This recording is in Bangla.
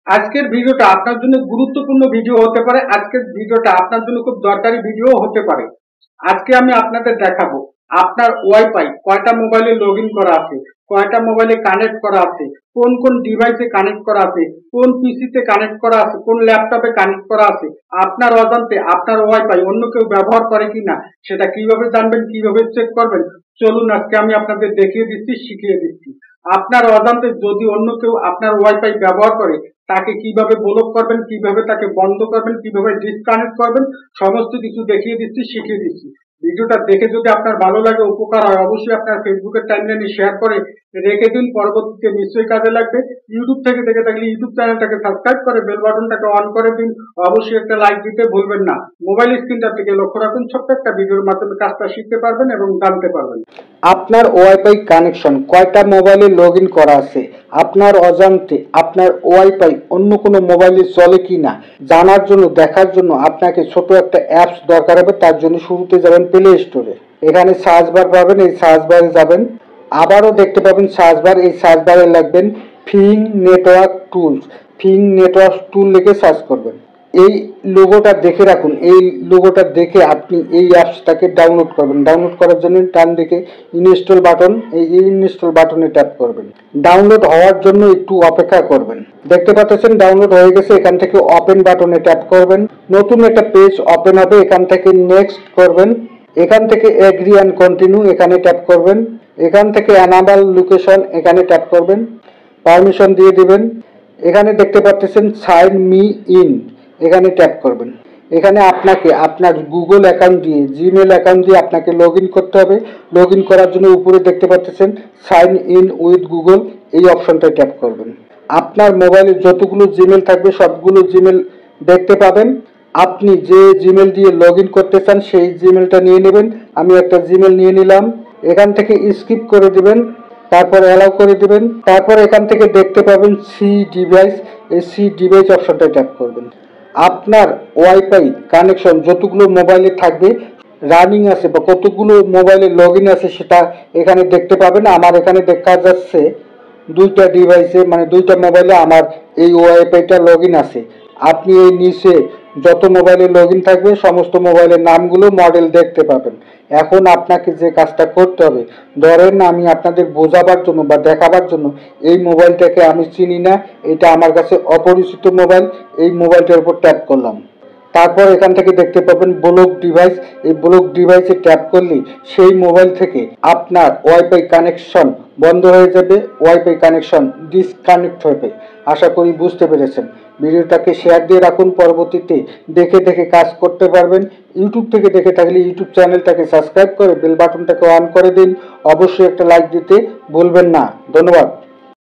আজকের ভিডিওটা আপনার জন্য গুরুত্বপূর্ণ ভিডিও হতে পারে। আজকের ভিডিওটা আপনার জন্য খুব দরকারি ভিডিও হতে পারে। আজকে আমি আপনাদের দেখাবো আপনার ওয়াইফাই কয়টা মোবাইলে লগ ইন করা আছে, কয়টা মোবাইলে কানেক্ট করা আছে, কোন কোন ডিভাইসে কানেক্ট করা আছে, কোন পিসিতে কানেক্ট করা আছে, কোন ল্যাপটপে কানেক্ট করা আছে। আপনার অজান্তে আপনার ওয়াইফাই অন্য কেউ ব্যবহার করে কিনা সেটা কিভাবে জানবেন, কিভাবে চেক করবেন, চলুন আজকে আমি আপনাদের দেখিয়ে দিচ্ছি, শিখিয়ে দিচ্ছি। আপনার অজান্তে যদি অন্য কেউ আপনার ওয়াইফাই ব্যবহার করে তাকে কিভাবে ব্লক করবেন, কিভাবে তাকে বন্ধ করবেন, কিভাবে ডিসকানেক্ট করবেন, সমস্ত কিছু দেখিয়ে দিচ্ছি, শিখিয়ে দিচ্ছি। ভিডিওটা দেখে যদি আপনার ভালো লাগে, উপকার হয়, অবশ্যই আপনার ফেসবুকের টাইমলাইনে শেয়ার করে রেখে দিন, পরবর্তীতে নিশ্চয়ই কাজে লাগবে। ইউটিউব থেকে দেখে থাকলে ইউটিউব চ্যানেলটাকে সাবস্ক্রাইব করে বেল বাটনটাকে অন করে দিন, অবশ্যই একটা লাইক দিতে ভুলবেন না। মোবাইল স্ক্রিনটা থেকে লক্ষ্য রাখুন, ছোট্ট একটা ভিডিওর মাধ্যমে কাজটা শিখতে পারবেন এবং জানতে পারবেন। আপনার ওয়াইফাই কানেকশন কয়টা মোবাইলে লগ ইন করা আছে, আপনার অজান্তে আপনার ওয়াইফাই অন্য কোনো মোবাইলে চলে কি না জানার জন্য, দেখার জন্য আপনাকে ছোট একটা অ্যাপস দরকার হবে। তার জন্য শুরুতে যাবেন প্লে স্টোরে, এখানে সার্চ বার পাবেন, এই সার্চ বারে যাবেন, আবারও দেখতে পাবেন সার্চ বার, এই সার্চ বারে লিখবেন ফিং নেটওয়ার্ক টুলস, ফিং নেটওয়ার্ক টুল লিখে সার্চ করবেন। এই লোগোটা দেখে রাখুন, এই লোগোটা দেখে আপনি এই অ্যাপসটাকে ডাউনলোড করবেন। ডাউনলোড করার জন্য ডান দিকে ইনস্টল বাটন, এই ইনস্টল বাটনে ট্যাপ করবেন। ডাউনলোড হওয়ার জন্য একটু অপেক্ষা করবেন। দেখতে পাচ্ছেন ডাউনলোড হয়ে গেছে। এখান থেকে ওপেন বাটনে ট্যাপ করবেন, নতুন একটা পেজ ওপেন হবে, এখান থেকে নেক্সট করবেন, এখান থেকে এগ্রি অ্যান্ড কন্টিনিউ এখানে ট্যাপ করবেন, এখান থেকে অ্যানাবল লোকেশন এখানে ট্যাপ করবেন, পারমিশন দিয়ে দিবেন। এখানে দেখতে পাচ্ছেন সাইন মি ইন, এখানে ট্যাপ করবেন। এখানে আপনাকে আপনার গুগল অ্যাকাউন্ট দিয়ে, জিমেল অ্যাকাউন্ট দিয়ে আপনাকে লগ ইন করতে হবে। লগ ইন করার জন্য উপরে দেখতে পাচ্ছেন সাইন ইন উইথ গুগল, এই অপশনটায় ট্যাপ করবেন। আপনার মোবাইলে যতগুলো জিমেল থাকবে সবগুলো জিমেল দেখতে পাবেন। আপনি যে জিমেল দিয়ে লগ ইন করতে চান সেই জিমেলটা নিয়ে নেবেন। আমি একটা জিমেল নিয়ে নিলাম, এখান থেকে স্কিপ করে দিবেন, তারপর অ্যালাউ করে দিবেন। তারপর এখান থেকে দেখতে পাবেন সি ডিভাইস, এই সি ডিভাইস অপশনটায় ট্যাপ করবেন। আপনার ওয়াইফাই কানেকশন যতগুলো মোবাইলে থাকবে, রানিং আছে বা কতগুলো মোবাইলে লগ ইন আছে সেটা এখানে দেখতে পাবেন। আমার এখানে দেখা যাচ্ছে দুইটা ডিভাইসে, মানে দুইটা মোবাইলে আমার এই ওয়াইফাইটা লগ ইন আছে। আপনি এই নিচে যত মোবাইলে লগ ইন থাকবে সমস্ত মোবাইলের নামগুলো, মডেল দেখতে পাবেন। এখন আপনাকে যে কাজটা করতে হবে, ধরেন আমি আপনাদের বোঝাবার জন্য বা দেখাবার জন্য এই মোবাইলটাকে আমি চিনি না, এটা আমার কাছে অপরিচিত মোবাইল, এই মোবাইলটার উপর ট্যাপ করলাম। তারপর এখান থেকে দেখতে পাবেন ব্লক ডিভাইস, এই ব্লক ডিভাইসে ট্যাপ করলে সেই মোবাইল থেকে আপনার ওয়াইফাই কানেকশন বন্ধ হয়ে যাবে, ওয়াইফাই কানেকশন ডিসকানেক্ট হবে। আশা করি বুঝতে পেরেছেন। ভিডিওটাকে শেয়ার দিয়ে রাখুন, পরবর্তীতে দেখে দেখে কাজ করতে পারবেন। ইউটিউব থেকে দেখে থাকলে ইউটিউব চ্যানেলটাকে সাবস্ক্রাইব করে বেল বাটনটাকে অন করে দিন, অবশ্যই একটা লাইক দিতে ভুলবেন না। ধন্যবাদ।